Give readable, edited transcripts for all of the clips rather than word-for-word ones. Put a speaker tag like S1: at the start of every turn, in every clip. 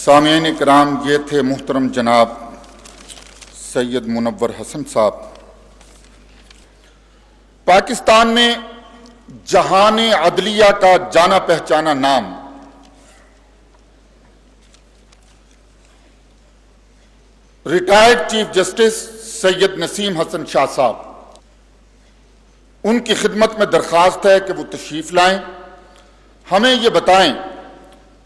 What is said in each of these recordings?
S1: سامعین کرام، یہ تھے محترم جناب سید منور حسن صاحب۔ پاکستان میں جہان عدلیہ کا جانا پہچانا نام، ریٹائرڈ چیف جسٹس سید نسیم حسن شاہ صاحب، ان کی خدمت میں درخواست ہے کہ وہ تشریف لائیں، ہمیں یہ بتائیں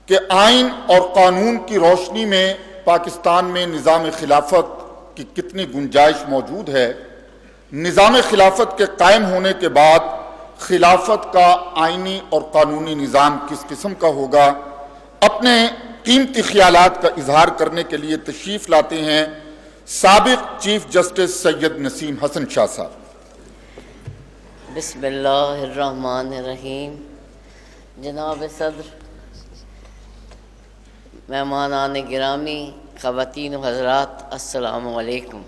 S1: کہ آئین اور قانون کی روشنی میں پاکستان میں نظام خلافت کی کتنی گنجائش موجود ہے، نظام خلافت کے قائم ہونے کے بعد خلافت کا آئینی اور قانونی نظام کس قسم کا ہوگا۔ اپنے قیمتی خیالات کا اظہار کرنے کے لیے تشریف لاتے ہیں سابق چیف جسٹس سید نسیم حسن شاہ صاحب۔
S2: بسم اللہ الرحمن الرحیم۔ جناب صدر، مہمانان گرامی، خواتین و حضرات، السلام علیکم۔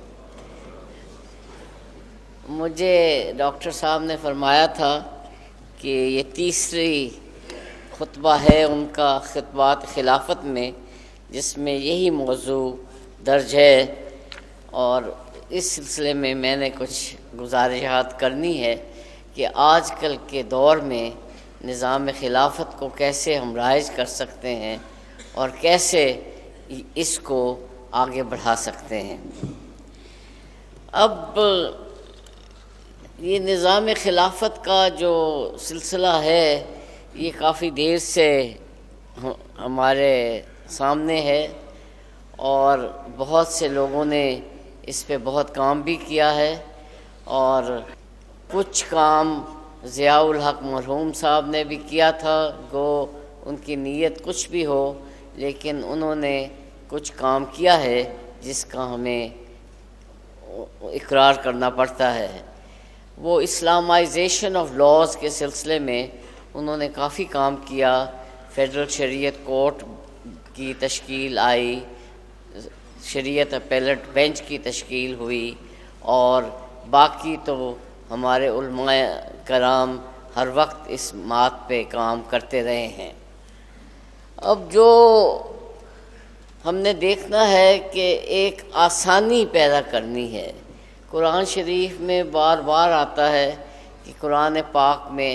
S2: مجھے ڈاکٹر صاحب نے فرمایا تھا کہ یہ تیسری خطبہ ہے ان کا خطبات خلافت میں، جس میں یہی موضوع درج ہے، اور اس سلسلے میں میں نے کچھ گزارشات کرنی ہے کہ آج کل کے دور میں نظام خلافت کو کیسے ہم رائج کر سکتے ہیں اور کیسے اس کو آگے بڑھا سکتے ہیں۔ اب یہ نظام خلافت کا جو سلسلہ ہے یہ کافی دیر سے ہمارے سامنے ہے، اور بہت سے لوگوں نے اس پہ بہت کام بھی کیا ہے، اور کچھ کام ضیاء الحق مرحوم صاحب نے بھی کیا تھا، گو ان کی نیت کچھ بھی ہو، لیکن انہوں نے کچھ کام کیا ہے جس کا ہمیں اقرار کرنا پڑتا ہے۔ وہ اسلامائزیشن آف لاز کے سلسلے میں انہوں نے کافی کام کیا۔ فیڈرل شریعت کورٹ کی تشکیل آئی، شریعت اپیلٹ بینچ کی تشکیل ہوئی، اور باقی تو ہمارے علماء کرام ہر وقت اس بات پہ کام کرتے رہے ہیں۔ اب جو ہم نے دیکھنا ہے کہ ایک آسانی پیدا کرنی ہے۔ قرآن شریف میں بار بار آتا ہے کہ قرآن پاک میں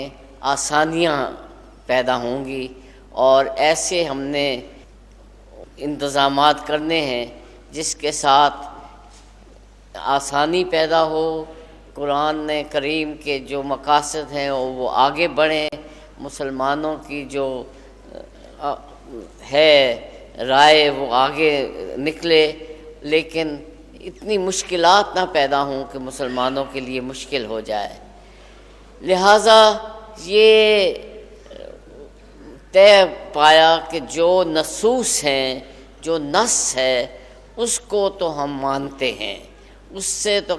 S2: آسانیاں پیدا ہوں گی، اور ایسے ہم نے انتظامات کرنے ہیں جس کے ساتھ آسانی پیدا ہو، قرآن کریم کے جو مقاصد ہیں وہ آگے بڑھیں، مسلمانوں کی جو ہے رائے وہ آگے نکلے، لیکن اتنی مشکلات نہ پیدا ہوں کہ مسلمانوں کے لیے مشکل ہو جائے۔ لہٰذا یہ طے پایا کہ جو نصوص ہیں، جو نص ہے، اس کو تو ہم مانتے ہیں، اس سے تو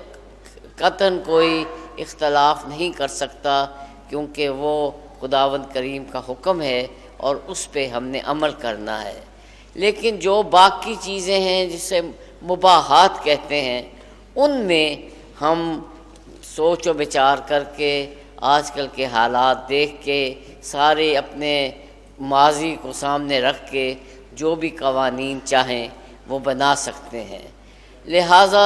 S2: قطعاً کوئی اختلاف نہیں کر سکتا، کیونکہ وہ خداوند کریم کا حکم ہے اور اس پہ ہم نے عمل کرنا ہے۔ لیکن جو باقی چیزیں ہیں جسے مباحات کہتے ہیں، ان میں ہم سوچ و بچار کر کے، آج کل کے حالات دیکھ کے، سارے اپنے ماضی کو سامنے رکھ کے جو بھی قوانین چاہیں وہ بنا سکتے ہیں۔ لہٰذا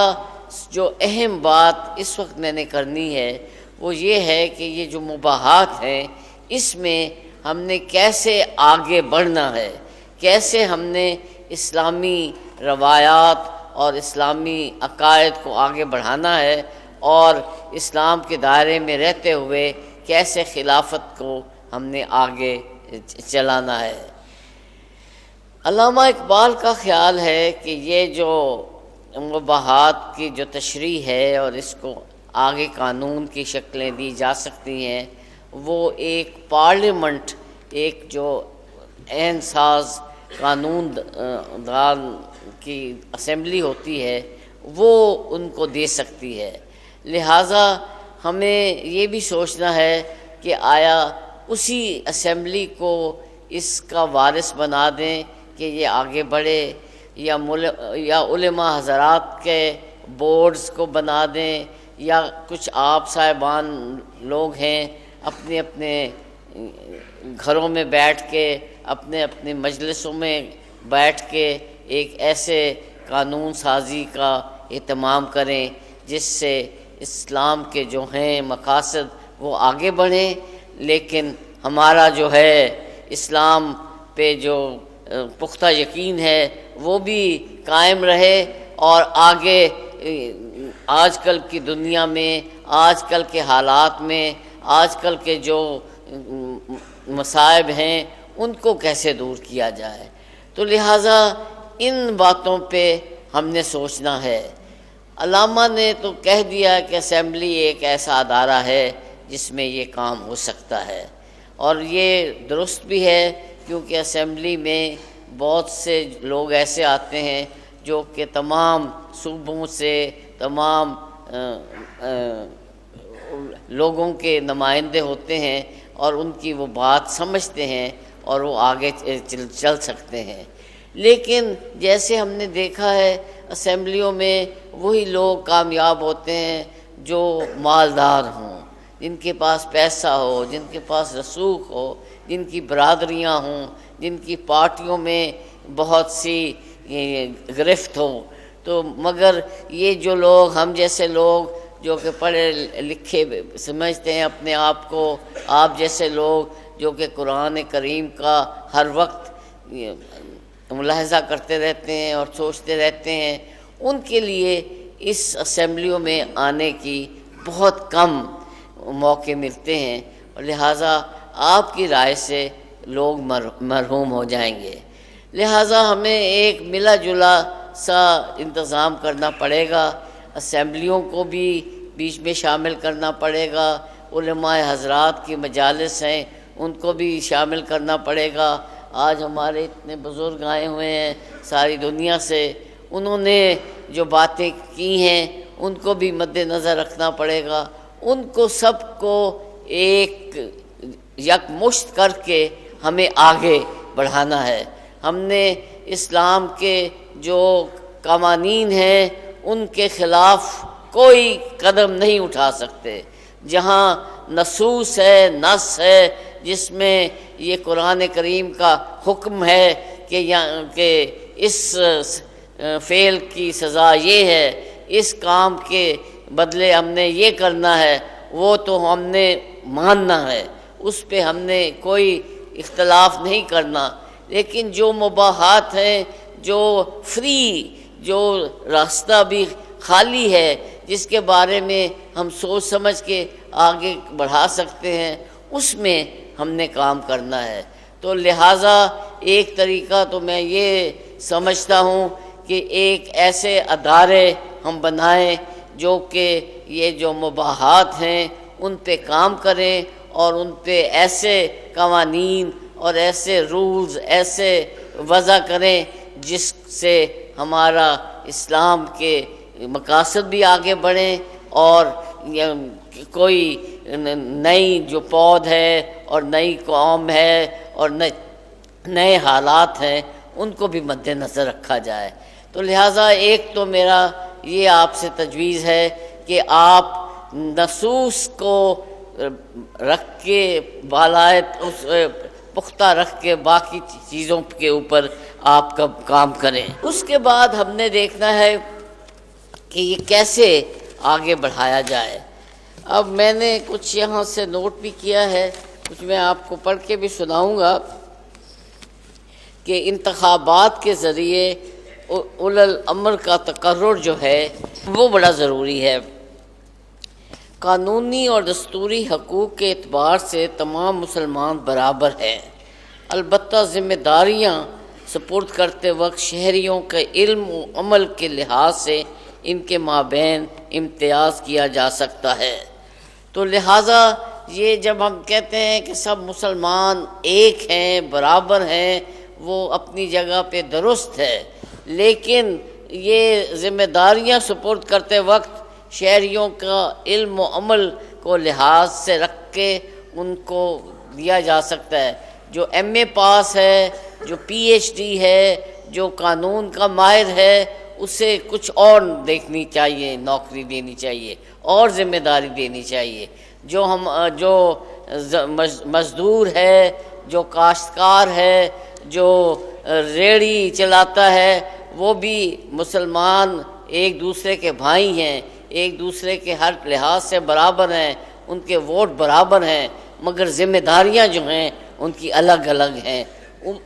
S2: جو اہم بات اس وقت میں نے کرنی ہے وہ یہ ہے کہ یہ جو مباحات ہیں، اس میں ہم نے کیسے آگے بڑھنا ہے، کیسے ہم نے اسلامی روایات اور اسلامی عقائد کو آگے بڑھانا ہے، اور اسلام کے دائرے میں رہتے ہوئے کیسے خلافت کو ہم نے آگے چلانا ہے۔ علامہ اقبال کا خیال ہے کہ یہ جو مباحات کی جو تشریح ہے اور اس کو آگے قانون کی شکلیں دی جا سکتی ہیں، وہ ایک پارلیمنٹ، ایک جو عین ساز قانون دان کی اسمبلی ہوتی ہے، وہ ان کو دے سکتی ہے۔ لہٰذا ہمیں یہ بھی سوچنا ہے کہ آیا اسی اسمبلی کو اس کا وارث بنا دیں کہ یہ آگے بڑھے، یا علماء حضرات کے بورڈز کو بنا دیں، یا کچھ آپ صاحبان لوگ ہیں اپنے اپنے گھروں میں بیٹھ کے اپنے اپنے مجلسوں میں بیٹھ کے ایک ایسے قانون سازی کا اہتمام کریں جس سے اسلام کے جو ہیں مقاصد وہ آگے بڑھیں، لیکن ہمارا جو ہے اسلام پہ جو پختہ یقین ہے وہ بھی قائم رہے، اور آگے آج کل کی دنیا میں، آج کل کے حالات میں، آج کل کے جو مصائب ہیں ان کو کیسے دور کیا جائے۔ تو لہٰذا ان باتوں پہ ہم نے سوچنا ہے۔ علامہ نے تو کہہ دیا کہ اسمبلی ایک ایسا ادارہ ہے جس میں یہ کام ہو سکتا ہے، اور یہ درست بھی ہے، کیونکہ اسمبلی میں بہت سے لوگ ایسے آتے ہیں جو کہ تمام صوبوں سے، تمام لوگوں کے نمائندے ہوتے ہیں، اور ان کی وہ بات سمجھتے ہیں اور وہ آگے چل سکتے ہیں۔ لیکن جیسے ہم نے دیکھا ہے اسمبلیوں میں وہی لوگ کامیاب ہوتے ہیں جو مالدار ہوں، جن کے پاس پیسہ ہو، جن کے پاس رسوخ ہو، جن کی برادریاں ہوں، جن کی پارٹیوں میں بہت سی گرفت ہو۔ تو مگر یہ جو لوگ، ہم جیسے لوگ جو کہ پڑھے لکھے سمجھتے ہیں اپنے آپ کو، آپ جیسے لوگ جو کہ قرآن کریم کا ہر وقت ملاحظہ کرتے رہتے ہیں اور سوچتے رہتے ہیں، ان کے لیے اس اسمبلیوں میں آنے کی بہت کم موقع ملتے ہیں، اور لہٰذا آپ کی رائے سے لوگ محروم ہو جائیں گے۔ لہٰذا ہمیں ایک ملا جلا سا انتظام کرنا پڑے گا، اسمبلیوں کو بھی بیچ میں شامل کرنا پڑے گا، علماء حضرات کی مجالس ہیں ان کو بھی شامل کرنا پڑے گا۔ آج ہمارے اتنے بزرگ آئے ہوئے ہیں ساری دنیا سے، انہوں نے جو باتیں کی ہیں ان کو بھی مد نظر رکھنا پڑے گا، ان کو سب کو ایک یکمشت کر کے ہمیں آگے بڑھانا ہے۔ ہم نے اسلام کے جو قوانین ہیں ان کے خلاف کوئی قدم نہیں اٹھا سکتے۔ جہاں نصوص ہے، نص ہے جس میں یہ قرآن کریم کا حکم ہے کہ اس فعل کی سزا یہ ہے، اس کام کے بدلے ہم نے یہ کرنا ہے، وہ تو ہم نے ماننا ہے، اس پہ ہم نے کوئی اختلاف نہیں کرنا۔ لیکن جو مباحات ہیں، جو فری، جو راستہ بھی خالی ہے، جس کے بارے میں ہم سوچ سمجھ کے آگے بڑھا سکتے ہیں، اس میں ہم نے کام کرنا ہے۔ تو لہٰذا ایک طریقہ تو میں یہ سمجھتا ہوں کہ ایک ایسے ادارے ہم بنائیں جو کہ یہ جو مباحات ہیں ان پہ کام کریں، اور ان پہ ایسے قوانین اور ایسے رولز ایسے وضع کریں جس سے ہمارا اسلام کے مقاصد بھی آگے بڑھیں، اور کوئی نئی جو پود ہے اور نئی قوم ہے اور نئے حالات ہیں ان کو بھی مد نظر رکھا جائے۔ تو لہٰذا ایک تو میرا یہ آپ سے تجویز ہے کہ آپ نصوص کو رکھ کے بالائے اس پختہ رکھ کے باقی چیزوں کے اوپر آپ کا کام کریں۔ اس کے بعد ہم نے دیکھنا ہے کہ یہ کیسے آگے بڑھایا جائے۔ اب میں نے کچھ یہاں سے نوٹ بھی کیا ہے، کچھ میں آپ کو پڑھ کے بھی سناؤں گا کہ انتخابات کے ذریعے اولو الامر کا تقرر جو ہے وہ بڑا ضروری ہے۔ قانونی اور دستوری حقوق کے اعتبار سے تمام مسلمان برابر ہیں، البتہ ذمہ داریاں سپرد کرتے وقت شہریوں کے علم و عمل کے لحاظ سے ان کے مابین امتیاز کیا جا سکتا ہے۔ تو لہٰذا یہ جب ہم کہتے ہیں کہ سب مسلمان ایک ہیں، برابر ہیں، وہ اپنی جگہ پہ درست ہے، لیکن یہ ذمہ داریاں سپرد کرتے وقت شہریوں کا علم و عمل کو لحاظ سے رکھ کے ان کو دیا جا سکتا ہے۔ جو ایم اے پاس ہے، جو پی ایچ ڈی ہے، جو قانون کا ماہر ہے، اسے کچھ اور دیکھنی چاہیے، نوکری دینی چاہیے اور ذمہ داری دینی چاہیے۔ جو مزدور ہے، جو کاشتکار ہے، جو ریڑھی چلاتا ہے وہ بھی مسلمان ایک دوسرے کے بھائی ہیں، ایک دوسرے کے ہر لحاظ سے برابر ہیں، ان کے ووٹ برابر ہیں، مگر ذمہ داریاں جو ہیں ان کی الگ الگ ہیں۔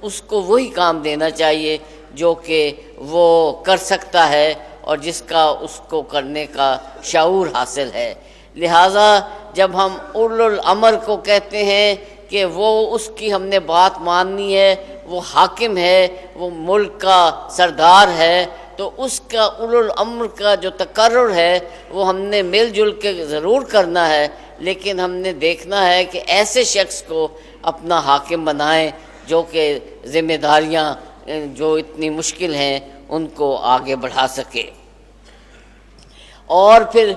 S2: اس کو وہی کام دینا چاہیے جو کہ وہ کر سکتا ہے اور جس کا اس کو کرنے کا شعور حاصل ہے۔ لہٰذا جب ہم اولو الامر کو کہتے ہیں کہ وہ اس کی ہم نے بات ماننی ہے، وہ حاکم ہے، وہ ملک کا سردار ہے، تو اس کا اولو الامر کا جو تقرر ہے وہ ہم نے مل جل کے ضرور کرنا ہے، لیکن ہم نے دیکھنا ہے کہ ایسے شخص کو اپنا حاکم بنائیں جو کہ ذمہ داریاں جو اتنی مشکل ہیں ان کو آگے بڑھا سکے۔ اور پھر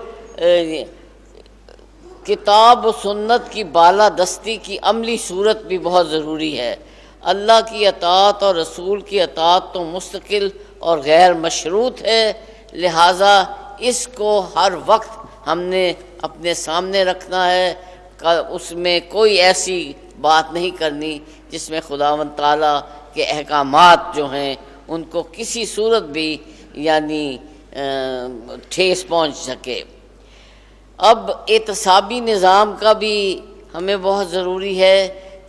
S2: کتاب و سنت کی بالادستی کی عملی صورت بھی بہت ضروری ہے۔ اللہ کی اطاعت اور رسول کی اطاعت تو مستقل اور غیر مشروط ہے، لہٰذا اس کو ہر وقت ہم نے اپنے سامنے رکھنا ہے۔ اس میں کوئی ایسی بات نہیں کرنی جس میں خداوند تعالیٰ کے احکامات جو ہیں ان کو کسی صورت بھی یعنی ٹھیس پہنچ سکے۔ اب اعتصابی نظام کا بھی ہمیں بہت ضروری ہے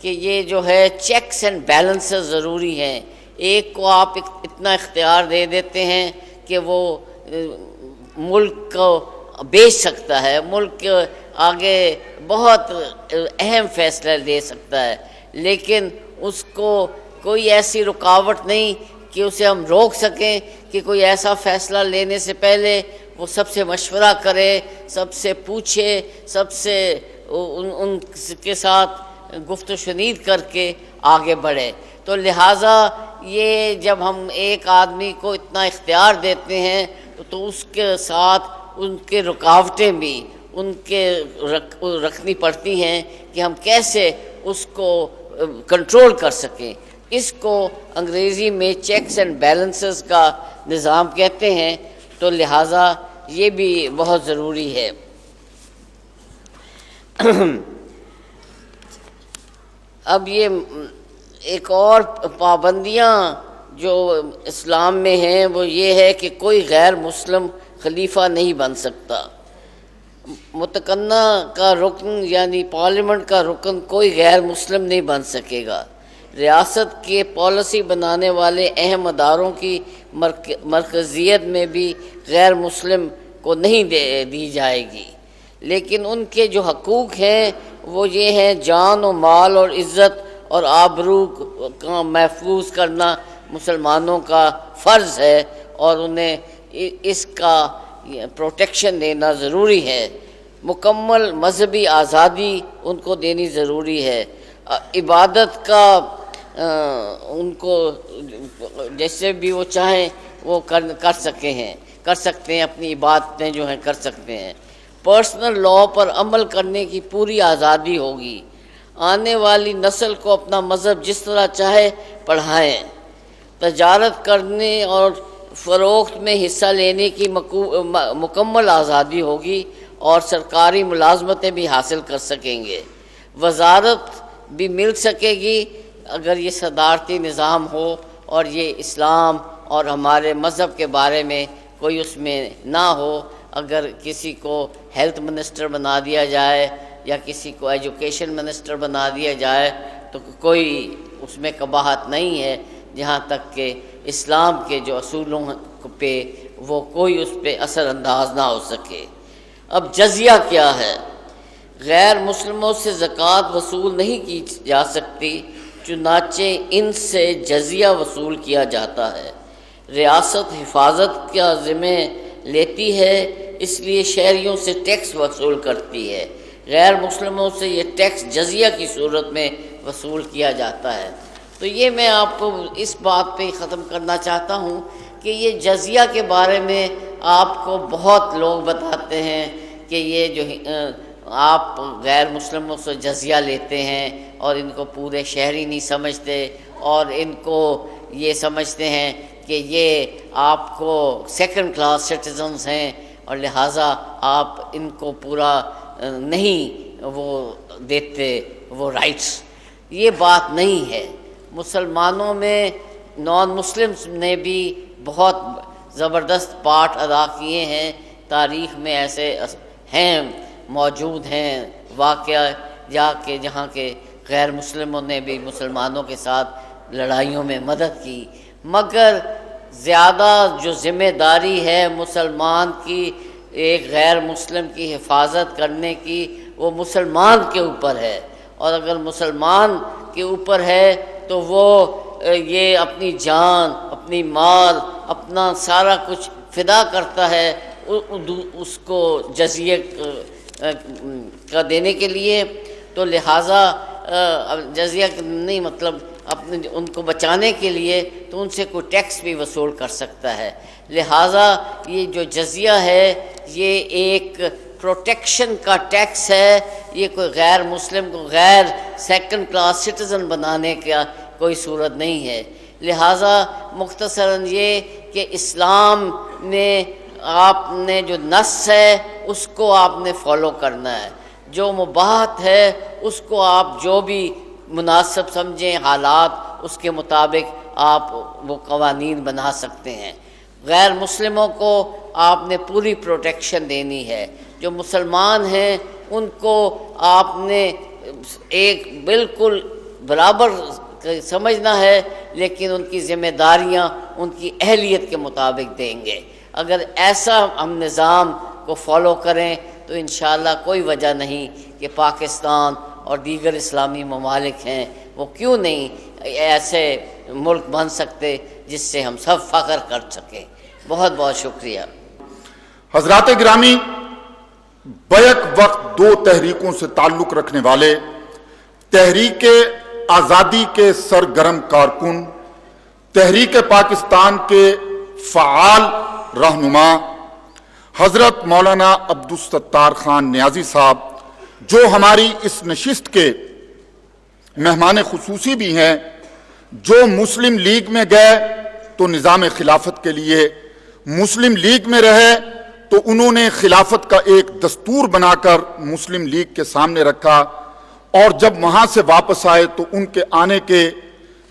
S2: کہ یہ جو ہے چیکس اینڈ بیلنسز ضروری ہیں۔ ایک کو آپ اتنا اختیار دے دیتے ہیں کہ وہ ملک کو بیچ سکتا ہے، ملک آگے بہت اہم فیصلہ لے سکتا ہے، لیکن اس کو کوئی ایسی رکاوٹ نہیں کہ اسے ہم روک سکیں کہ کوئی ایسا فیصلہ لینے سے پہلے وہ سب سے مشورہ کرے، سب سے پوچھے، سب سے ان کے ساتھ گفت و شنید کر کے آگے بڑھے۔ تو لہٰذا یہ جب ہم ایک آدمی کو اتنا اختیار دیتے ہیں تو اس کے ساتھ ان کے رکاوٹیں بھی ان کے رکھنی پڑتی ہیں کہ ہم کیسے اس کو کنٹرول کر سکیں۔ اس کو انگریزی میں چیکس اینڈ بیلنسز کا نظام کہتے ہیں، تو لہٰذا یہ بھی بہت ضروری ہے۔ اب یہ ایک اور پابندیاں جو اسلام میں ہیں وہ یہ ہے کہ کوئی غیر مسلم خلیفہ نہیں بن سکتا۔ متقنہ کا رکن یعنی پارلیمنٹ کا رکن کوئی غیر مسلم نہیں بن سکے گا۔ ریاست کے پالیسی بنانے والے اہم اداروں کی مرکزیت میں بھی غیر مسلم کو نہیں دی جائے گی، لیکن ان کے جو حقوق ہیں وہ یہ ہیں جان و مال اور عزت اور آبرو کا محفوظ کرنا مسلمانوں کا فرض ہے اور انہیں اس کا پروٹیکشن دینا ضروری ہے۔ مکمل مذہبی آزادی ان کو دینی ضروری ہے۔ عبادت کا ان کو جیسے بھی وہ چاہیں وہ کر سکتے ہیں، اپنی عبادتیں جو ہیں کر سکتے ہیں۔ پرسنل لاء پر عمل کرنے کی پوری آزادی ہوگی۔ آنے والی نسل کو اپنا مذہب جس طرح چاہے پڑھائیں۔ تجارت کرنے اور فروخت میں حصہ لینے کی مکمل آزادی ہوگی اور سرکاری ملازمتیں بھی حاصل کر سکیں گے۔ وزارت بھی مل سکے گی اگر یہ صدارتی نظام ہو اور یہ اسلام اور ہمارے مذہب کے بارے میں کوئی اس میں نہ ہو۔ اگر کسی کو ہیلتھ منسٹر بنا دیا جائے یا کسی کو ایجوکیشن منسٹر بنا دیا جائے تو کوئی اس میں قباحت نہیں ہے، جہاں تک کہ اسلام کے جو اصولوں پہ وہ کوئی اس پہ اثر انداز نہ ہو سکے۔ اب جزیہ کیا ہے؟ غیر مسلموں سے زکوٰۃ وصول نہیں کی جا سکتی، چنانچہ ان سے جزیہ وصول کیا جاتا ہے۔ ریاست حفاظت کا ذمہ لیتی ہے، اس لیے شہریوں سے ٹیکس وصول کرتی ہے۔ غیر مسلموں سے یہ ٹیکس جزیہ کی صورت میں وصول کیا جاتا ہے۔ تو یہ میں آپ کو اس بات پہ ختم کرنا چاہتا ہوں کہ یہ جزیہ کے بارے میں آپ کو بہت لوگ بتاتے ہیں کہ یہ جو آپ غیر مسلموں سے جزیہ لیتے ہیں اور ان کو پورے شہری نہیں سمجھتے اور ان کو یہ سمجھتے ہیں کہ یہ آپ کو سیکنڈ کلاس سٹیزنز ہیں اور لہٰذا آپ ان کو پورا نہیں وہ دیتے وہ رائٹس۔ یہ بات نہیں ہے۔ مسلمانوں میں نان مسلمس نے بھی بہت زبردست پارٹ ادا کیے ہیں. تاریخ میں ایسے ہیں موجود ہیں واقعہ جہاں کے غیر مسلموں نے بھی مسلمانوں کے ساتھ لڑائیوں میں مدد کی، مگر زیادہ جو ذمہ داری ہے مسلمان کی ایک غیر مسلم کی حفاظت کرنے کی وہ مسلمان کے اوپر ہے. اور اگر مسلمان کے اوپر ہے تو وہ یہ اپنی جان، اپنی مال، اپنا سارا کچھ فدا کرتا ہے اس کو جزیہ کا دینے کے لیے. تو لہٰذا جزیہ نہیں مطلب اپنے ان کو بچانے کے لیے تو ان سے کوئی ٹیکس بھی وصول کر سکتا ہے. لہٰذا یہ جو جزیہ ہے یہ ایک پروٹیکشن کا ٹیکس ہے، یہ کوئی غیر مسلم کو غیر سیکنڈ کلاس سٹیزن بنانے کا کوئی صورت نہیں ہے. لہٰذا مختصراً یہ کہ اسلام میں آپ نے جو نص ہے اس کو آپ نے فالو کرنا ہے، جو مباحت ہے اس کو آپ جو بھی مناسب سمجھیں حالات اس کے مطابق آپ وہ قوانین بنا سکتے ہیں. غیر مسلموں کو آپ نے پوری پروٹیکشن دینی ہے. جو مسلمان ہیں ان کو آپ نے ایک بالکل برابر سمجھنا ہے، لیکن ان کی ذمہ داریاں ان کی اہلیت کے مطابق دیں گے. اگر ایسا ہم نظام کو فالو کریں تو انشاءاللہ کوئی وجہ نہیں کہ پاکستان اور دیگر اسلامی ممالک ہیں وہ کیوں نہیں ایسے ملک بن سکتے جس سے ہم سب فخر کر سکیں. بہت بہت شکریہ.
S1: حضرات گرامی، بیک وقت دو تحریکوں سے تعلق رکھنے والے تحریک آزادی کے سرگرم کارکن، تحریک پاکستان کے فعال رہنما حضرت مولانا عبدالستار خان نیازی صاحب، جو ہماری اس نشست کے مہمان خصوصی بھی ہیں، جو مسلم لیگ میں گئے تو نظام خلافت کے لیے، مسلم لیگ میں رہے تو انہوں نے خلافت کا ایک دستور بنا کر مسلم لیگ کے سامنے رکھا، اور جب وہاں سے واپس آئے تو ان کے آنے کے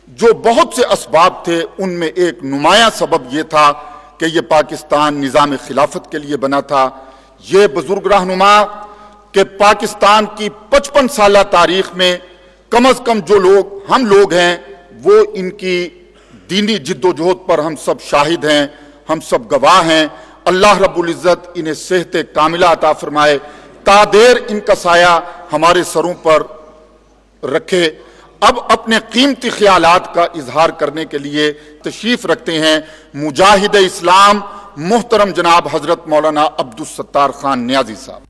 S1: جو بہت سے اسباب تھے ان میں ایک نمایاں سبب یہ تھا کہ یہ پاکستان نظام خلافت کے لیے بنا تھا. یہ بزرگ رہنما کہ پاکستان کی 55 سالہ تاریخ میں کم از کم جو لوگ ہم لوگ ہیں وہ ان کی دینی جد و جہد پر ہم سب شاہد ہیں، ہم سب گواہ ہیں. اللہ رب العزت انہیں صحت کاملہ عطا فرمائے، تا دیر ان کا سایہ ہمارے سروں پر رکھے. اب اپنے قیمتی خیالات کا اظہار کرنے کے لیے تشریف رکھتے ہیں مجاہد اسلام محترم جناب حضرت مولانا عبدالستار خان نیازی صاحب.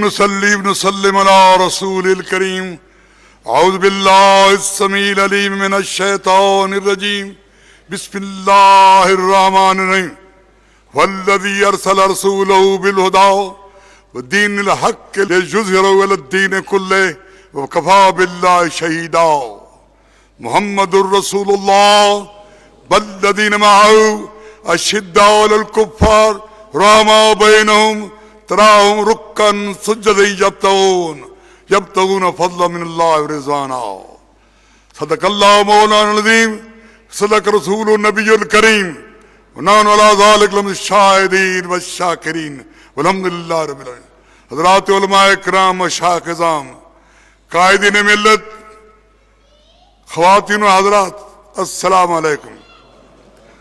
S3: نصلي ونسلم على رسول الكريم. أعوذ بالله السميع العليم من الشيطان الرجيم. بسم الله الرحمن الرحيم. والذي أرسل رسوله بالهدى ودين الحق ليظهره على الدين كله وكفى بالله شهيدا. محمد رسول الله والذين معه أشداء على الكفار رحماء بينهم تراهم ركعا سجدا يبتغون فضلا من الله ورضوانا. صدق الله مولانا العظيم، صدق رسول النبي الكريم، ونحن على ذلك لمن الشاهدين والشاكرين والحمد لله رب العالمين. حضرات علماء کرام، مشائخ اعظام، قائدین ملت، خواتین و حضرات، السلام علیکم.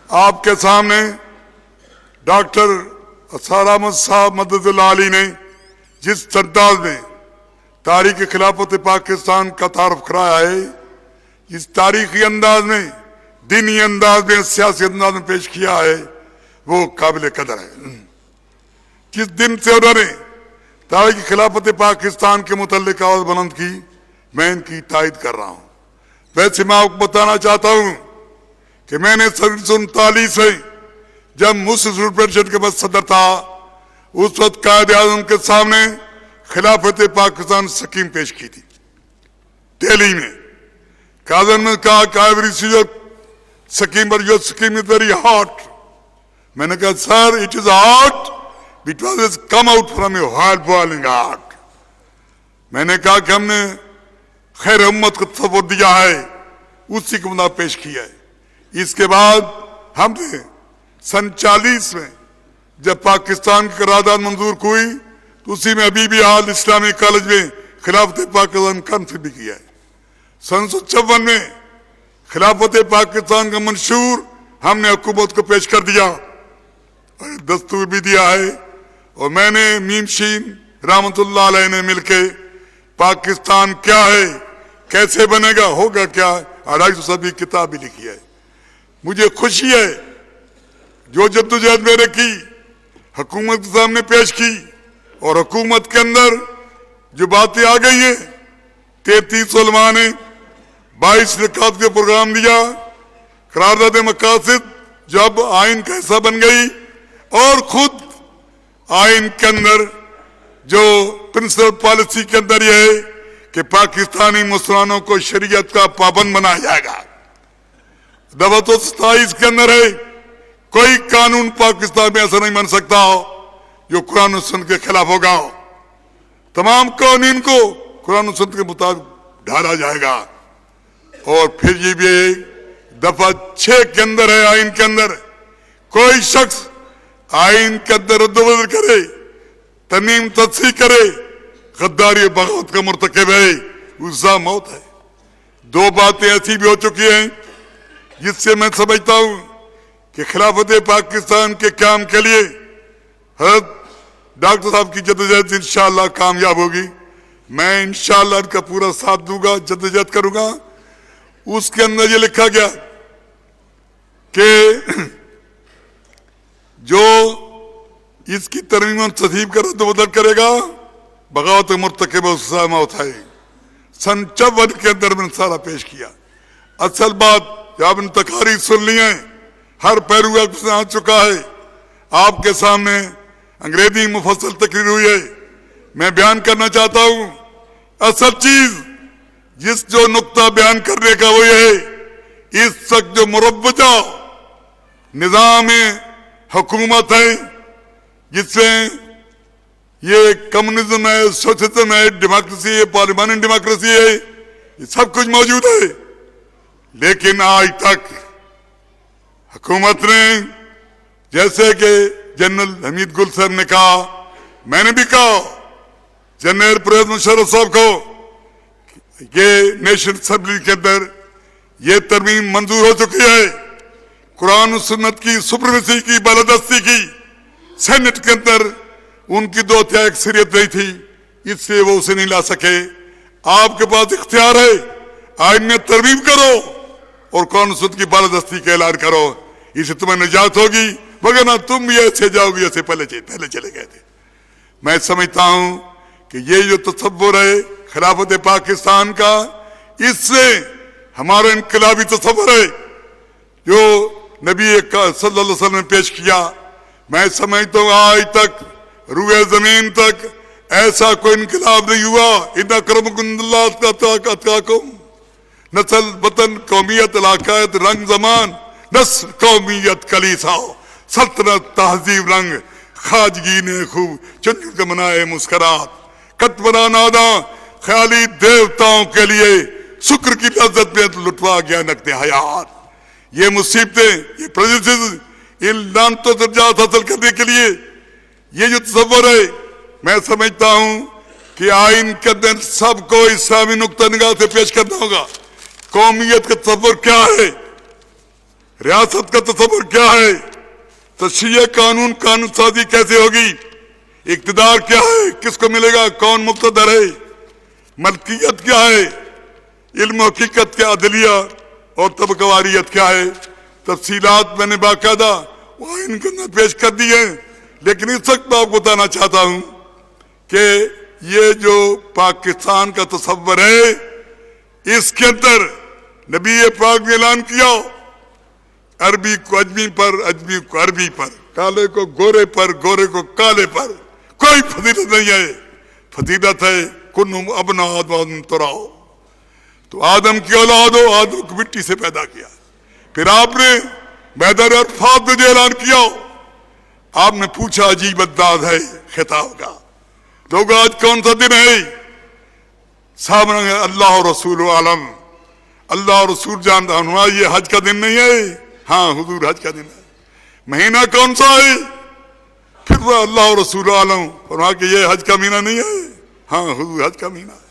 S3: آپ کے سامنے ڈاکٹر اسرار احمد صاحب مدد اللہ علی نے جس انداز میں تاریخ خلافت پاکستان کا تعارف کرایا ہے، اس تاریخی انداز میں، دینی انداز میں، سیاسی انداز میں پیش کیا ہے، وہ قابل قدر ہے. جس دن سے انہوں نے تاریخ خلافت پاکستان کے متعلق آواز بلند کی، میں ان کی تائید کر رہا ہوں. ویسے میں آپ کو بتانا چاہتا ہوں کہ میں نے 1939 سے جب مسلم پریشد کے بعد صدر تھا، اس وقت قائد اعظم کے سامنے خلافت پاکستان سکیم پیش کی تھی دہلی میں. قائد اعظم نے کہا کہ ایوری سیزر سکیم پر your scheme is very hot. میں نے کہا sir it is hot because it's come out from a hard boiling heart. میں نے کہا کہ ہم نے خیر امت کو تصور دیا ہے اسی کو مطابق پیش کیا ہے. اس کے بعد ہم نے سن 40 میں جب پاکستان کی قرارداد منظور ہوئی تو اسی میں حبیبی حال اسلامی کالج میں خلافت پاکستان کانفرنس بھی کیا ہے. سن 1956 میں خلافت پاکستان کا منشور ہم نے حکومت کو پیش کر دیا اور دستور بھی دیا ہے, اور میں نے میم شین رحمت اللہ علیہ نے مل کے پاکستان کیا ہے, کیسے بنے گا, ہوگا کیا, 250 صفحے کی کتاب بھی لکھی ہے. مجھے خوشی ہے جو جدوجہد میں نے کی حکومت کے سامنے پیش کی, اور حکومت کے اندر جو باتیں آ گئی ہیں 33 علماء نے 22 نکات کے پروگرام دیا, قرارداد مقاصد جو اب آئین کا حصہ بن گئی, اور خود آئین کے اندر جو پرنسپل پالیسی کے اندر یہ ہے کہ پاکستانی مسلمانوں کو شریعت کا پابند بنایا جائے گا. دفعہ 27 کے اندر ہے کوئی قانون پاکستان میں ایسا نہیں بن سکتا ہو جو قرآن و سنت کے خلاف ہوگا. تمام قوانین کو قرآن و سنت کے مطابق ڈھالا جائے گا. اور پھر یہ بھی دفعہ 6 کے اندر ہے آئین کے اندر کوئی شخص آئین کے اندر رد و بدل کرے, ترمیم تصحیح کرے, غداری بغاوت کا مرتکب ہے, اس کا موت ہے. 2 باتیں ایسی بھی ہو چکی ہیں جس سے میں سمجھتا ہوں کہ خلافت پاکستان کے قیام کے لیے حضرت ڈاکٹر صاحب کی جدوجہد انشاءاللہ کامیاب ہوگی. میں انشاءاللہ ان کا پورا ساتھ دوں گا, جدوجہد کروں گا. اس کے اندر یہ لکھا گیا کہ جو اس کی ترمیم و تصحیح کا رد و بدل کرے گا بغاوت مرتکب اس کا موت ہے. سن 54 کے اندر میں نے سارا پیش کیا. اصل بات آپ نے تقاریر سن لی ہیں, ہر پہلو آ چکا ہے, آپ کے سامنے انگریزی مفصل تقریر ہوئی ہے. میں بیان کرنا چاہتا ہوں اصل چیز جس جو نقطہ بیان کرنے کا وہ یہ ہے اس وقت جو مروجہ نظام حکومت ہے جس سے یہ کمیونزم ہے, سوشلزم ہے, ڈیموکریسی ہے, پارلیمانی ڈیموکریسی ہے, یہ سب کچھ موجود ہے. لیکن آج تک حکومت نے جیسے کہ جنرل حمید گل صاحب نے کہا, میں نے بھی کہا جنرل پرویز مشرف صاحب کو یہ نیشنل اسمبلی کے اندر یہ ترمیم منظور ہو چکی ہے. قرآن و سنت کی سپریمیسی کی بالادستی کی سینٹ کے اندر ان کی 2/3 اکثریت نہیں تھی, اس سے وہ اسے نہیں لا سکے. آپ کے پاس اختیار ہے, آئین میں ترمیم کرو اور قرآن و سنت کی بالادستی کا اعلان کرو, اسے تمہیں نجات ہوگی, وگرنہ تم بھی ایسے جاؤ گے جیسے پہلے چلے گئے تھے. میں سمجھتا ہوں کہ یہ جو تصور ہے خلافت پاکستان کا, اس سے ہمارا انقلابی تصور ہے جو نبی صلی اللہ علیہ وسلم نے پیش کیا. میں سمجھتا ہوں آج تک روئے زمین تک ایسا کوئی انقلاب نہیں ہوا. ان اکرمکم عند اللہ اتقاکم, نسل وطن قومیت علاقائت رنگ زمان نسل قومیت کلیسا سلطنت تہذیب رنگ خواجگی نے خوب چن چن کے منائے مسکرات کت بنا نادا خیالی دیوتاؤں کے لیے شکر کی لذت میں لٹوا گیا نقد حیات. یہ مصیبتیں, یہ پریجوڈیسز, ان لعنتوں سے نجات حاصل کرنے کے لیے یہ جو تصور ہے میں سمجھتا ہوں کہ آئین کے اندر سب کو اسلامی نقطہ نگاہ سے پیش کرنا ہوگا. قومیت کا تصور کیا ہے, ریاست کا تصور کیا ہے, تشریح قانون سازی کیسے ہوگی, اقتدار کیا ہے, کس کو ملے گا, کون مقتدر ہے, ملکیت کیا ہے, علم و حقیقت کیا, عدلیہ اور طبقہ واریت کیا ہے. تفصیلات میں نے باقاعدہ آئین کے اندر پیش کر دی ہیں. لیکن اس وقت میں آپ کو بتانا چاہتا ہوں کہ یہ جو پاکستان کا تصور ہے اس کے اندر نبی پاک نے اعلان کیا عربی کو اجمی پر, اجمی کو عربی پر, کالے کو گورے پر, گورے کو کالے پر. کوئی فضیلت نہیں ہے, فضیلت ہے کنم ابنا آدم تراؤ. تو آدم کی اولاد ہو, آدم کو مٹی سے پیدا کیا. پھر آپ نے میدان عرفات میں جو اعلان کیا آپ نے پوچھا عجیب انداز ہے خطاب کا. لوگ آج کون سا دن ہے, سامنے اللہ رسول عالم, اللہ اور رسول جانتا ہوں یہ حج کا دن نہیں ہے. ہاں حضور حج کا دن ہے. مہینہ کون سا ہے؟ پھر وہ اللہ اور رسول عالم فرما کہ یہ حج کا مہینہ نہیں ہے. ہاں حضور حج کا مہینہ ہے.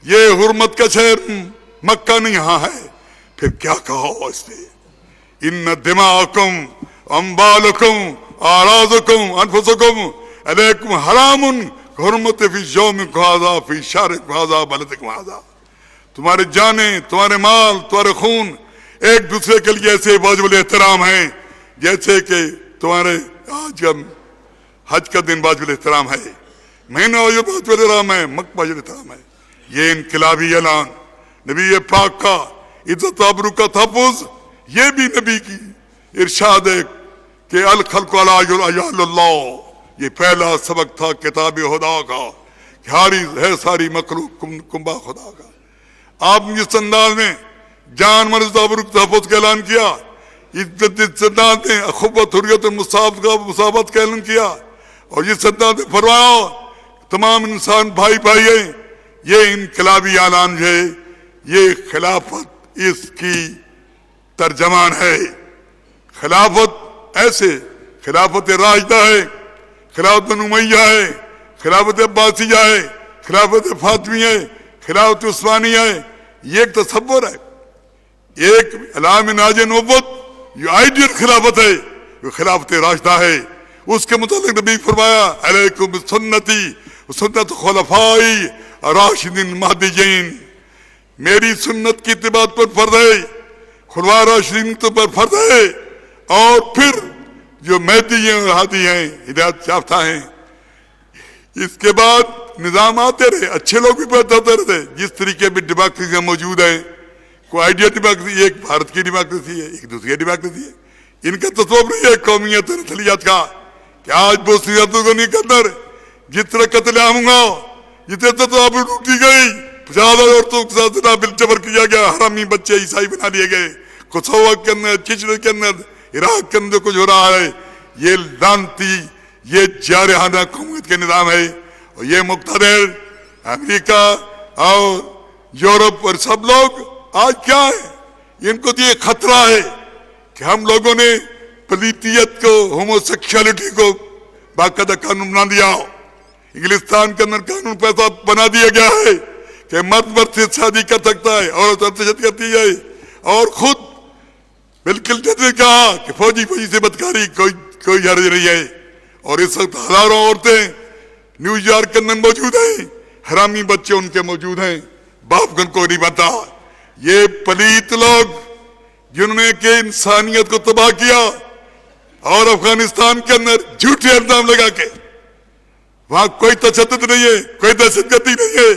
S3: یہ حرمت کا شہر مکہ نہیں ہاں ہے. پھر کیا کہو اس پہ؟ ان دماءکم اموالکم اعراضکم انفسکم علیکم حرام حرمت فی یومکم ھذا فی شہرکم ھذا بلدکم ھذا. تمہارے جانیں، تمہارے مال، تمہارے خون ایک دوسرے کے لیے ایسے واجب الاحترام ہیں جیسے کہ تمہارے آج کا حج کا دن واجب الاحترام ہے. مہینہ واجب الاحترام ہے، مکہ واجب الاحترام ہے. یہ انقلابی اعلان نبی پاک کا عزت آبرو کا تحفظ، یہ بھی نبی کی ارشاد ہے کہ الخلق علی عیال اللہ. یہ پہلا سبق تھا کتاب خدا کا کہ ساری مخلوق کنبہ خدا کا. آپ نے اس انداز میں جان مرض آبرو کے تحفظ کا اعلان کیا. اس انداز میں اخوت حریت مساوات کا اعلان کیا. اور اس انداز میں فرمایا تمام انسان بھائی بھائی ہیں. یہ انقلابی اعلان ہے. یہ خلافت اس کی ترجمان ہے. خلافت ایسے خلافت راشدہ ہے، خلافت بنو امیہ ہے، خلافت عباسیہ ہے، خلافت فاطمیہ ہے، خلافت عثمانیہ ہے. یہ ایک تصور ہے، ایک علام ناج نبوت. یہ آئیڈیل خلافت ہے، یہ خلافت راشدہ ہے. اس کے متعلق نبی فرمایا علیکم بسنتی سنت خلفائی راشدین مہدیین. میری سنت کی اتباع پر فرض ہے، خلفاء راشدین پر فرض ہے. اور پھر جو مہدی ہیں اور ہادی ہیں، ہدایت یافتہ ہیں. اس کے بعد نظام آتے رہے، اچھے لوگ بھی پیدا ہوتے رہتے. جس طریقے بھی ڈیموکریسی موجود ہیں، کوئی آئیڈیا ڈیموکریسی، ایک بھارت کی ڈیموکریسی ہے، ایک دوسری ڈیموکریسی ہے. ان کا تصور نہیں ہے قومیت اور نسلیت کا کہ آج بوسنی ہرزیگووینا کے اندر جس طرح قتل عام ہوا، جتنے تو لوٹی گئی، 50,000 عورتوں کے ساتھ بل جبر کیا گیا، حرامی بچے عیسائی بنا لیے گئے. کوسوو کے اندر، چچڑ کے اندر، عراق کے اندر کچھ ہو رہا ہے. یہ لانتی، یہ جارحانہ حکومت کے نظام ہے. اور یہ مقتدر امریکہ اور یورپ اور سب لوگ آج کیا ہے؟ ان کو تو یہ خطرہ ہے کہ ہم لوگوں نے پلیتیت کو، ہومو سیکشولیٹی کو باقاعدہ قانون بنا دیا. انگلستان کے اندر قانون پیسہ بنا دیا گیا ہے کہ مرد سے شادی کر سکتا ہے، عورت سے شادی کرتی ہے. اور خود بالکل جیسے کہا کہ فوجی سے بدکاری کوئی حرج نہیں ہے. اور اس وقت ہزاروں عورتیں نیو یارک کے اندر موجود ہیں، حرامی بچے ان کے موجود ہیں، باپ گن کو نہیں بتا. یہ پلیت لوگ جنہوں نے کہ انسانیت کو تباہ کیا اور افغانستان کے اندر جھوٹے الزام لگا کے وہاں کوئی تشدد نہیں ہے، کوئی دہشت گردی نہیں ہے.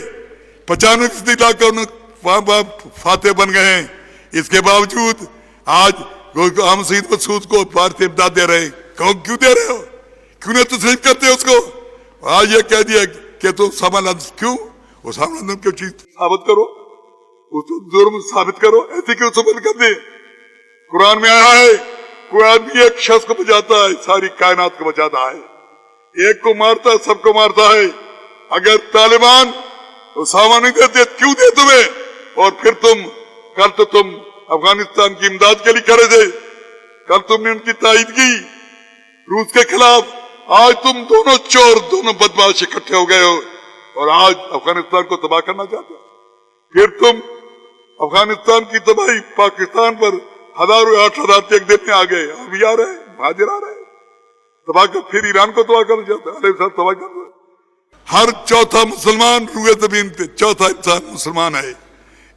S3: 95% علاقوں وہاں فاتح بن گئے ہیں. اس کے باوجود آج ہم سید مسعود کو بھارتی امداد دے رہے ہیں. کیوں دے رہے ہو؟ کیوں نہیں تسلیم کرتے اس کو؟ آج یہ کہہ دیا کہ تم سامان کیوں؟ وہ سامان کیوں چیز ثابت کرو، اس جرم ثابت کرو. ایسے کیوں ثابت کر دے؟ قرآن میں آیا ہے کوئی آدمی ایک شخص کو بچاتا ہے، ساری کائنات کو بچاتا ہے. ایک کو مارتا ہے، سب کو مارتا ہے. اگر طالبان سامان نہیں دیتے کیوں دے تمہیں؟ اور پھر کل تو تم افغانستان کی امداد کے لیے کھڑے تھے، کل تم نے ان کی تائید کی روس کے خلاف. آج تم دونوں چور، دونوں بدماش اکٹھے ہو گئے ہو اور آج افغانستان کو تباہ کرنا چاہتے ہو. پھر تم افغانستان کی تباہی پاکستان پر 8,000 ایک دن میں آ گئے. ابھی آ رہے ہیں، مہاجر آ رہے ہیں تباہ کر. پھر ایران کو تباہ کرنا چاہتے ہیں، علیہ تباہ کر رہے. ہر چوتھا مسلمان روئے زمین پہ، چوتھا انسان مسلمان ہے.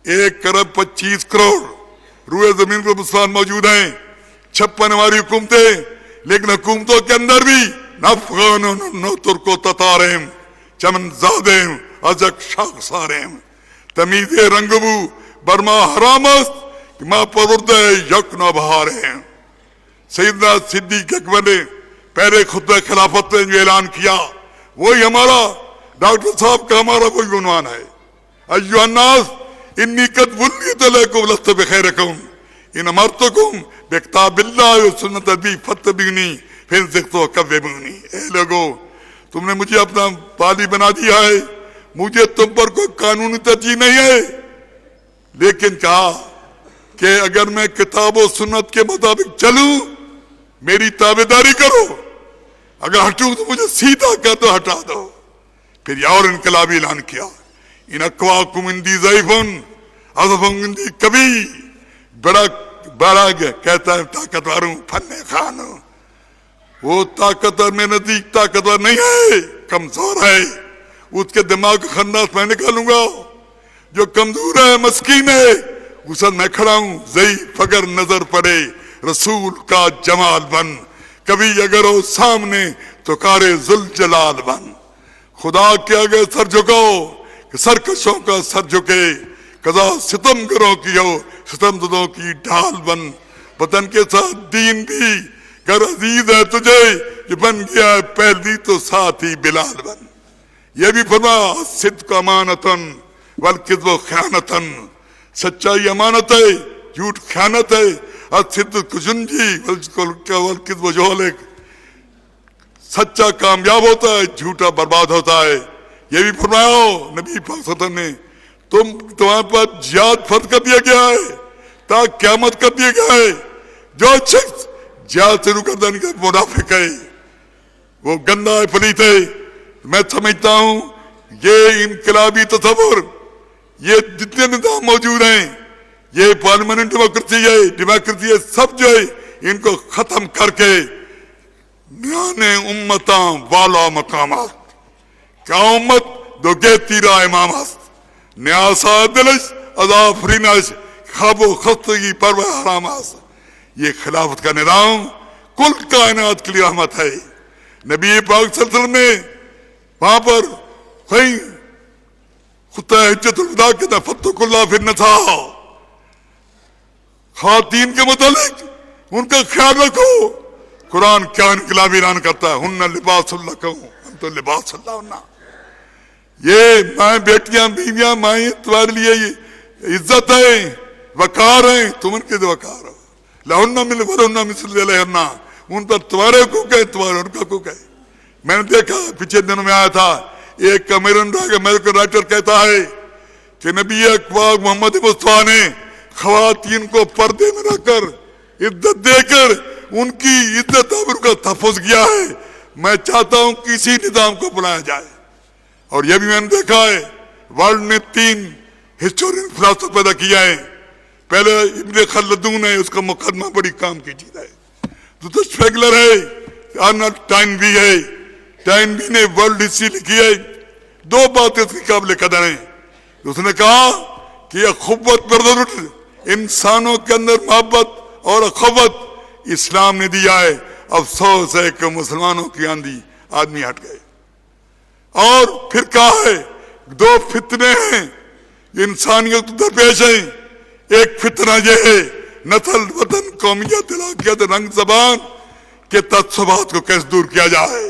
S3: 1.25 کروڑ روئے زمین پر مسلمان موجود ہیں. 56 ہماری حکومتیں، لیکن حکومتوں کے اندر بھی نہ افغان نہ ترکو تتارم چمن زادم ازک شاخسارم تمیز رنگبو برما حرامست کہ ماں پرورد یک نہ بہاریں. سیدنا صدیق اکبر نے پہلے خطبہ خلافت میں جو اعلان کیا وہی ہمارا ڈاکٹر صاحب کا ہمارا وہی عنوان ہے. ایھا الناس انی قد ولیت علیکم لست بخیرکم ان امرتکم بکتاب اللہ و سنت نبی فاتبعونی فإن زغت فکذبونی. اے لوگو، تم نے مجھے اپنا والی بنا دیا ہے، مجھے تم پر کوئی قانونی ترجیح نہیں ہے. لیکن کہا کہ اگر میں کتاب و سنت کے مطابق چلوں میری تابعداری کرو، اگر ہٹوں تو مجھے سیدھا کر دو، ہٹا دو۔ پھر یہ اور انقلابی اعلان کیا، ان اقواکم اندی ضعیفن اضعفکم اندی کبھی، بڑا کہتا ہے طاقتور ہوں، فن خان ہوں، وہ طاقتور میں نزدیک طاقتور نہیں ہے، کمزور ہے، اس کے دماغ کا خنداس میں نکالوں گا، جو کمزور ہے مسکین ہے اس میں کھڑا ہوں، ضعیف اگر نظر پڑے رسول کا جمال بن، کبھی اگر ہو سامنے تو کارے ذوالجلال بن، خدا کے آگے سر جھکاؤ کہ سرکشوں کا سر جھکے، قضا ستم گروں کی ہو ستم زدوں کی ڈھال بن، وطن کے ساتھ دین بھی گر عزیز ہے تجھے، یہ بن گیا ہے پہلوی تو ساتھ ہی بلال بن۔ یہ بھی فرمایا صدق امانتن والکذب خیانتن، سچائی امانت ہے، جھوٹ خیانت ہے، الصدق جنجی والکذب جہلک، سچا کامیاب ہوتا ہے، جھوٹا برباد ہوتا ہے۔ یہ بھی فرمایا نبی پاک صلی اللہ علیہ وسلم نے تمہارے پاس جہاد فرض کر دیا گیا ہے، تا قیامت کر دیا گیا ہے، جو شخص جہاد شروع کر دینے کا منافق ہے، وہ گندا ہے، پلیت ہے۔ میں سمجھتا ہوں یہ انقلابی تصور، یہ جتنے نظام موجود ہیں، یہ پارلیمنٹ ڈیموکریسی ہے، سب جو ہے ان کو ختم کر کے میان امتاں والا مقامات، کیا امت دو گیتی را امام است، نیاسا دلش اضافرینش خواب و خستگی پرو حرام است۔ یہ خلافت کا نظام کل کائنات کے لیے رحمت ہے۔ نبی پاک صلی اللہ علیہ وسلم نے وہاں پر کہیں خطہ حجت الوداع کے فتق اللہ فی النساء، خواتین کے متعلق ان کا خیال رکھو۔ قرآن کیا انقلابی اعلان کرتا ہے، ہن لباس لکم انتم لباس لہن۔ یہ مائیں بیٹیاں بیویاں مائیں تمہارے لیے عزت ہے، وقار ہیں، تم ان کے وقار ہو، لہن ولہن مثل علیہن، ان پر تمہارے حقوق ہے، تمہارے ان کا حقوق ہے۔ میں نے دیکھا پچھلے دنوں میں آیا تھا، ایک امریکن رائٹر کہتا ہے کہ نبی اکوام محمد مصطفیٰ نے خواتین کو پردے میں رکھ کر عزت دے کر ان کی عزت آبرو کا تحفظ کیا ہے۔ میں چاہتا ہوں کسی نظام کو بلایا جائے۔ اور یہ بھی میں نے دیکھا ہے ورلڈ نے 3 ہسٹورین فلاسفر پیدا کیا ہے۔ پہلے ابن خلدون ہے، اس کا مقدمہ بڑی کام کی چیز ہے۔ دوسرا شپیگلر ہے، آرنلڈ ٹائنبی ہے۔ ٹائنبی نے ورلڈ ہسٹری لکھی ہے۔ 2 باتیں اس کی قابل قدر ہیں۔ اس نے کہا کہ اخوت برادرہڈ، انسانوں کے اندر محبت اور اخوت اسلام نے دیا ہے۔ افسوس ہے کہ مسلمانوں کی آندھی آدمی ہٹ گئے۔ اور پھر کہا ہے 2 فتنے ہیں انسانیت درپیش ہیں۔ ایک فتنہ یہ ہے نسل، وطن، قومیت، علاقیت، رنگ، زبان کے تعصبات کو کیسے دور کیا جائے۔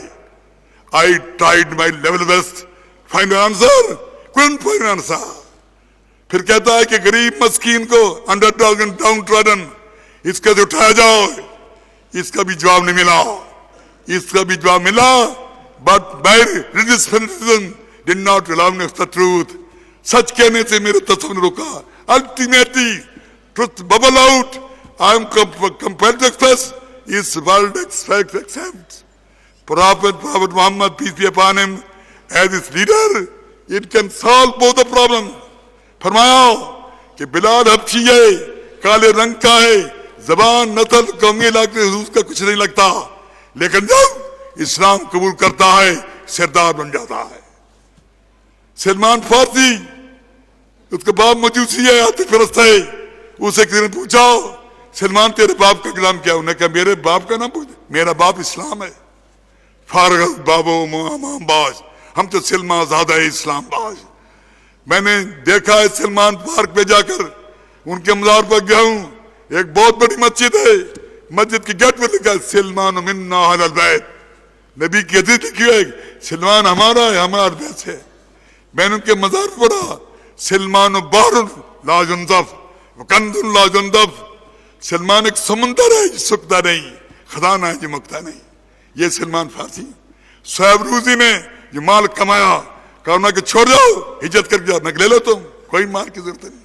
S3: I tried my level best, find an answer, couldn't find an answer۔ پھر کہتا ہے کہ غریب مسکین کو underdog and downtrodden اس کا جو اٹھایا جاؤ، اس کا بھی جواب نہیں ملا۔ اس کا بھی جواب ملا but my religious fanaticism did not allow me the truth۔ سچ کہنے سے میرے تصور نے روکا۔ Ultimately truth bubble out۔ I am compelled to express is world accepts Prophet Muhammad, peace be upon him, as its leader, it can solve both the problems۔ فرمایا کہ بلال حبشی ہے، کالے رنگ کا ہے، زبان، نسل، قومی علاقے حدود کا کچھ نہیں لگتا، لیکن جب اسلام قبول کرتا ہے سردار بن جاتا ہے۔ سلمان فارسی، اس کا باپ مجوسی ہے، آتش پرست ہے۔ اسے کسی نے پوچھا سلمان تیرے باپ کا نام کیا؟ انہوں نے کہا میرے باپ کا نام پوچھ، میرا باپ اسلام ہے۔ فارغ بابو امام باز، ہم تو سلمان زادہ اسلام باز۔ میں نے دیکھا ہے سلمان پارک پہ جا کر ان کے مزار پر گیا ہوں، ایک بہت بڑی مسجد ہے، مسجد کی گیٹ پہ لکھا ہے سلمان منا اہل البیت۔ نبی کی حدیث لکھی ہے سلمان ہمارا ہے، ہمارا بیت ہے۔ میں نے ان کے مزار پر پڑھا سلمان بحر لا ينضب وکنز لا ينضب۔ سلمان ایک سمندر ہے جو سکتا نہیں، خزانہ ہے جو مکتا نہیں۔ یہ سلمان فارسی۔ صہیب روزی نے جو مال کمایا، کہا کہ چھوڑ جاؤ، ہجرت کر جاؤ، میں لے لو تم، کوئی مال کی ضرورت نہیں۔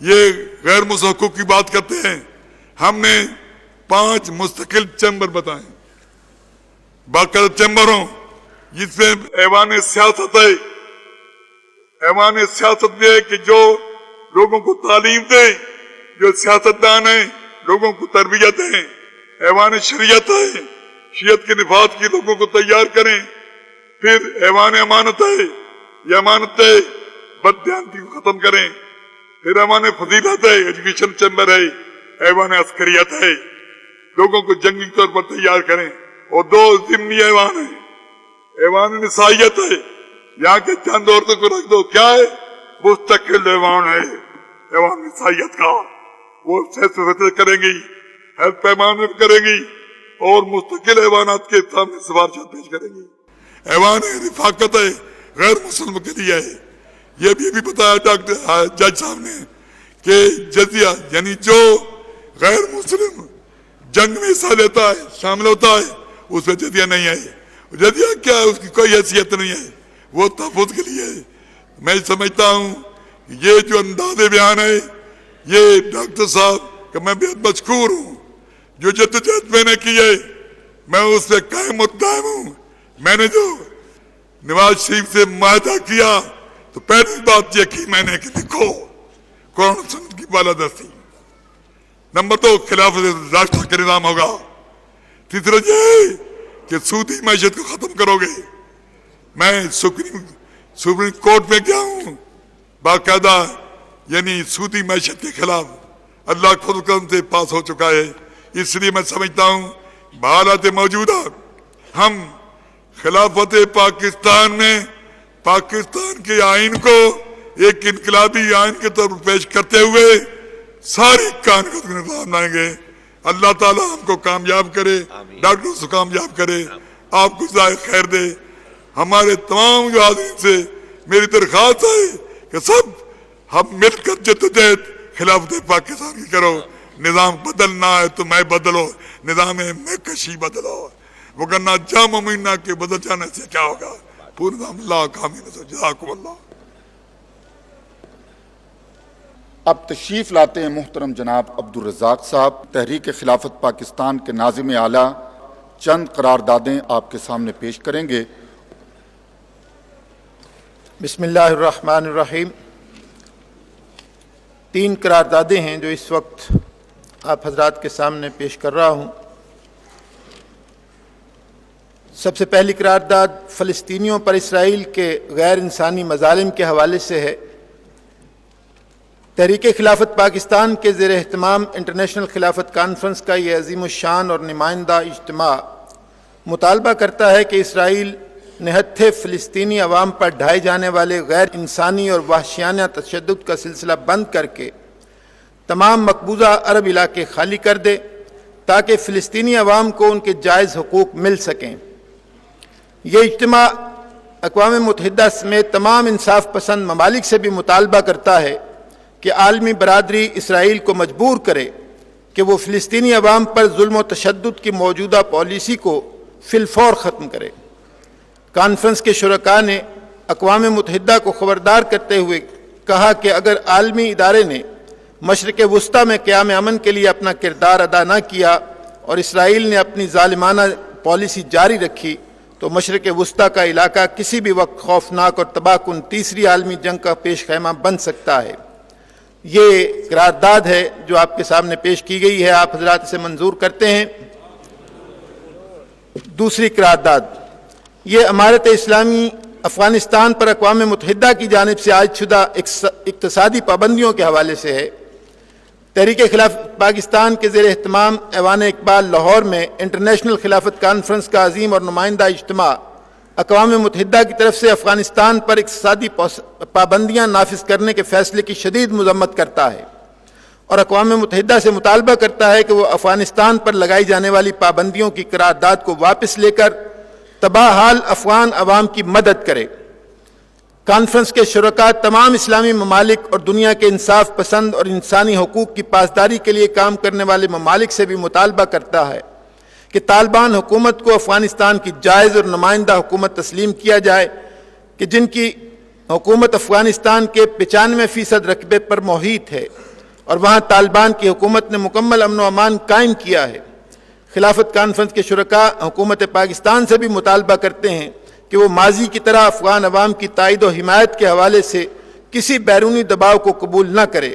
S3: یہ غیر مسلم حقوق کی بات کرتے ہیں. ہم نے 5 مستقل چیمبر بتائے، باقاعدہ چیمبر ہوں جس میں ایوان سیاست ہے. ایوان سیاست یہ ہے کہ جو لوگوں کو تعلیم دے، جو سیاستدان ہیں لوگوں کو تربیت دیں. ایوان شریعت ہے، شریعت کے نفاذ کی لوگوں کو تیار کریں. پھر ایوان امانت ہے، یہ امانت ہے بددیانتی کو ختم کریں. پھر ایوان فضیلت ہے، ایجوکیشن چیمبر ہے. ایوان عسکریت ہے، لوگوں کو جنگی طور پر تیار کریں. اور 2 ضمنی ایوان ہیں. ایوان نسائیت ہے، یہاں کے چند عورتوں کو رکھ دو، کیا ہے مستقل ایوان ہے ایوان نسائیت کا. وہ فیصلے کریں گی، ہیلپ پیمانے کریں گی اور مستقل ایوانات کے سامنے سفارشات پیش کریں گی. ایوان رفاقت ہے، غیر مسلم کے لیے ہے. یہ بھی بتایا ڈاکٹر جج صاحب نے کہ جزیہ یعنی جو غیر مسلم جنگ میں حصہ لیتا ہے، شامل ہوتا ہے، اس میں جزیہ نہیں ہے. جزیہ کیا ہے؟ اس کی کوئی حیثیت نہیں ہے، وہ تحفظ کے لیے ہے. میں سمجھتا ہوں یہ جو انداز بیان ہے یہ ڈاکٹر صاحب کہ میں بہت مشکور ہوں. جو جدوجہد میں نے کی ہے میں اس پہ قائم و دائم ہوں. میں نے جو نواز شریف سے معاہدہ کیا تو پہلی بات یہ کی میں نے کہ دیکھو قرآن سنت کی بالادستی. نمبر 2 خلافت راشٹر کا نظام ہوگا. تیسرا یہ کہ سودی معیشت کو ختم کرو گے. میں سپریم کورٹ میں گیا ہوں باقاعدہ یعنی سودی معیشت کے خلاف اللہ کے فضل کرم سے پاس ہو چکا ہے. اس لیے میں سمجھتا ہوں بحالات موجودہ ہم خلافت پاکستان میں پاکستان کے آئین کو ایک انقلابی آئین کے طور پر پیش کرتے ہوئے ساری کائنات کا نظام لائیں گے. اللہ تعالی ہم کو کامیاب کرے، ڈاکٹروں سے کامیاب کرے، آپ کو جزائے خیر دے. ہمارے تمام حاضرین سے میری درخواست ہے کہ سب ہم مل کر جدوجہد خلافت پاکستان کی کرو. نظام بدلنا ہے تو میں بدلو، نظام میں کشی بدلو، وگرنہ جام مہینہ کے بدل جانے سے کیا ہوگا. پورا نام اللہ کامل جزاکم اللہ.
S1: اب تشریف لاتے ہیں محترم جناب عبدالرزاق صاحب، تحریک خلافت پاکستان کے ناظم اعلیٰ چند قراردادیں آپ کے سامنے پیش کریں گے.
S4: بسم اللہ الرحمن الرحیم. 3 قراردادیں ہیں جو اس وقت آپ حضرات کے سامنے پیش کر رہا ہوں. سب سے پہلی قرارداد فلسطینیوں پر اسرائیل کے غیر انسانی مظالم کے حوالے سے ہے. تحریک خلافت پاکستان کے زیر اہتمام انٹرنیشنل خلافت کانفرنس کا یہ عظیم الشان اور نمائندہ اجتماع مطالبہ کرتا ہے کہ اسرائیل نہتھے فلسطینی عوام پر ڈھائے جانے والے غیر انسانی اور وحشیانہ تشدد کا سلسلہ بند کر کے تمام مقبوضہ عرب علاقے خالی کر دے تاکہ فلسطینی عوام کو ان کے جائز حقوق مل سکیں. یہ اجتماع اقوام متحدہ سمیت تمام انصاف پسند ممالک سے بھی مطالبہ کرتا ہے کہ عالمی برادری اسرائیل کو مجبور کرے کہ وہ فلسطینی عوام پر ظلم و تشدد کی موجودہ پالیسی کو فی الفور ختم کرے. کانفرنس کے شرکاء نے اقوام متحدہ کو خبردار کرتے ہوئے کہا کہ اگر عالمی ادارے نے مشرق وسطیٰ میں قیام امن کے لیے اپنا کردار ادا نہ کیا اور اسرائیل نے اپنی ظالمانہ پالیسی جاری رکھی تو مشرق وسطیٰ کا علاقہ کسی بھی وقت خوفناک اور تباہ کن تیسری عالمی جنگ کا پیش خیمہ بن سکتا ہے. یہ قرارداد ہے جو آپ کے سامنے پیش کی گئی ہے. آپ حضرات اسے منظور کرتے ہیں. دوسری قرارداد یہ امارت اسلامی افغانستان پر اقوام متحدہ کی جانب سے عائد شدہ اقتصادی پابندیوں کے حوالے سے ہے. تحریک خلافت پاکستان کے زیر اہتمام ایوان اقبال لاہور میں انٹرنیشنل خلافت کانفرنس کا عظیم اور نمائندہ اجتماع اقوام متحدہ کی طرف سے افغانستان پر اقتصادی پابندیاں نافذ کرنے کے فیصلے کی شدید مذمت کرتا ہے اور اقوام متحدہ سے مطالبہ کرتا ہے کہ وہ افغانستان پر لگائی جانے والی پابندیوں کی قرارداد کو واپس لے کر تباہ حال افغان عوام کی مدد کرے. کانفرنس کے شرکاء تمام اسلامی ممالک اور دنیا کے انصاف پسند اور انسانی حقوق کی پاسداری کے لیے کام کرنے والے ممالک سے بھی مطالبہ کرتا ہے کہ طالبان حکومت کو افغانستان کی جائز اور نمائندہ حکومت تسلیم کیا جائے کہ جن کی حکومت افغانستان کے 95% رقبے پر محیط ہے اور وہاں طالبان کی حکومت نے مکمل امن و امان قائم کیا ہے۔ خلافت کانفرنس کے شرکاء حکومت پاکستان سے بھی مطالبہ کرتے ہیں کہ وہ ماضی کی طرح افغان عوام کی تائید و حمایت کے حوالے سے کسی بیرونی دباؤ کو قبول نہ کرے۔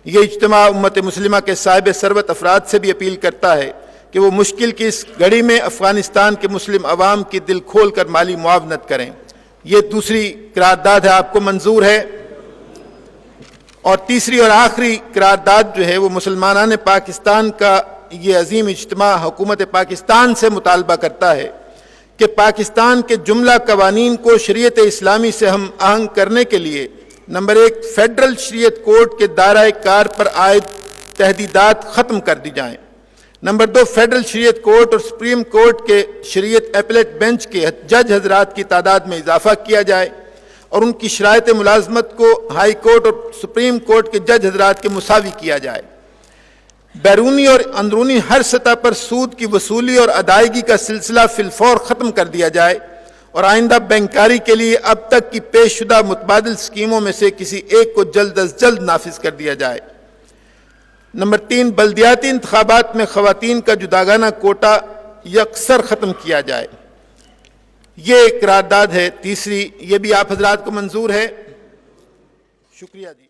S4: یہ اجتماع امت مسلمہ کے صاحب ثروت افراد سے بھی اپیل کرتا ہے کہ وہ مشکل کی اس گھڑی میں افغانستان کے مسلم عوام کی دل کھول کر مالی معاونت کریں۔ یہ دوسری قرارداد ہے، آپ کو منظور ہے۔ اور تیسری اور آخری قرارداد جو ہے وہ مسلمانان پاکستان کا یہ عظیم اجتماع حکومت پاکستان سے مطالبہ کرتا ہے کہ پاکستان کے جملہ قوانین کو شریعت اسلامی سے ہم آہنگ کرنے کے لیے نمبر 1 فیڈرل شریعت کوڈ کے دائرہ کار پر عائد تحدیدات ختم کر دی جائیں۔ نمبر 2 فیڈرل شریعت کورٹ اور سپریم کورٹ کے شریعت اپیلیٹ بینچ کے جج حضرات کی تعداد میں اضافہ کیا جائے اور ان کی شرائط ملازمت کو ہائی کورٹ اور سپریم کورٹ کے جج حضرات کے مساوی کیا جائے۔ بیرونی اور اندرونی ہر سطح پر سود کی وصولی اور ادائیگی کا سلسلہ فی الفور ختم کر دیا جائے اور آئندہ بینکاری کے لیے اب تک کی پیش شدہ متبادل اسکیموں میں سے کسی ایک کو جلد از جلد نافذ کر دیا جائے۔ نمبر 3 بلدیاتی انتخابات میں خواتین کا جداگانہ کوٹا یکسر ختم کیا جائے۔ یہ قرارداد ہے تیسری، یہ بھی آپ حضرات کو منظور ہے؟ شکریہ جی۔